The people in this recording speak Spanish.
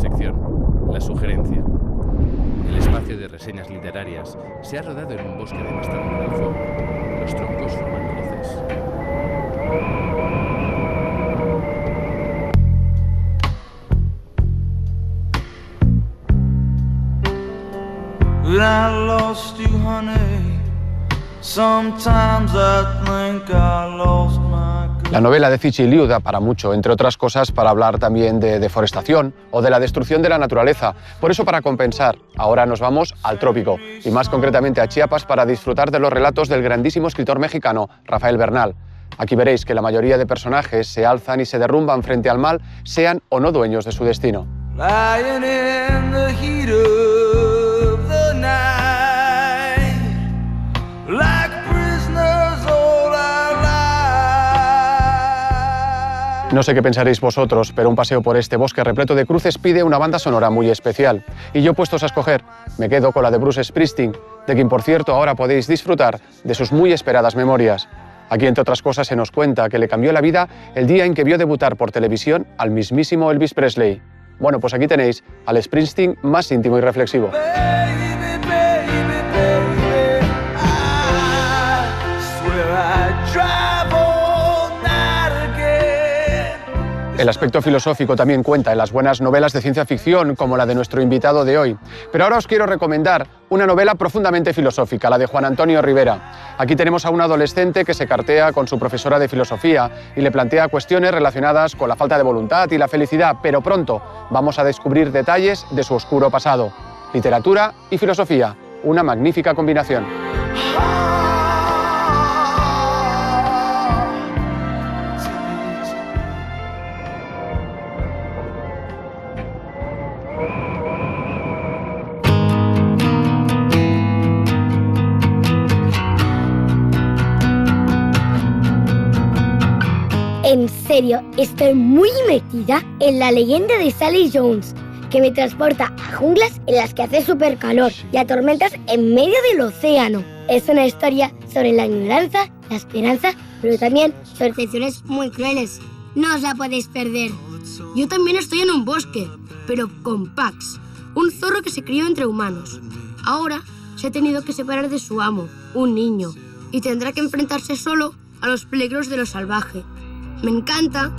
sección, la sugerencia. El espacio de reseñas literarias se ha rodado en un bosque devastado por el fuego. Los troncos forman cruces. I lost you, honey. Sometimes I think I lost my girl. La novela de Cixi Liu da para mucho, entre otras cosas para hablar también de deforestación o de la destrucción de la naturaleza. Por eso, para compensar, ahora nos vamos al trópico, y más concretamente a Chiapas, para disfrutar de los relatos del grandísimo escritor mexicano Rafael Bernal. Aquí veréis que la mayoría de personajes se alzan y se derrumban frente al mal, sean o no dueños de su destino. Lying in the heat of the night, like prisoners all our lives. No sé qué pensaréis vosotros, pero un paseo por este bosque repleto de cruces pide una banda sonora muy especial. Y yo, puestos a escoger, me quedo con la de Bruce Springsteen, de quien, por cierto, ahora podéis disfrutar de sus muy esperadas memorias. Aquí, entre otras cosas, se nos cuenta que le cambió la vida el día en que vio debutar por televisión al mismísimo Elvis Presley. Bueno, pues aquí tenéis al Springsteen más íntimo y reflexivo. El aspecto filosófico también cuenta en las buenas novelas de ciencia ficción, como la de nuestro invitado de hoy. Pero ahora os quiero recomendar una novela profundamente filosófica, la de Juan Antonio Rivera. Aquí tenemos a un adolescente que se cartea con su profesora de filosofía y le plantea cuestiones relacionadas con la falta de voluntad y la felicidad, pero pronto vamos a descubrir detalles de su oscuro pasado. Literatura y filosofía, una magnífica combinación. En serio, estoy muy metida en la leyenda de Sally Jones, que me transporta a junglas en las que hace súper calor y a tormentas en medio del océano. Es una historia sobre la ignorancia, la esperanza, pero también sobre decisiones muy crueles. No os la podéis perder. Yo también estoy en un bosque, pero con Pax, un zorro que se crió entre humanos. Ahora se ha tenido que separar de su amo, un niño, y tendrá que enfrentarse solo a los peligros de lo salvaje. Me encanta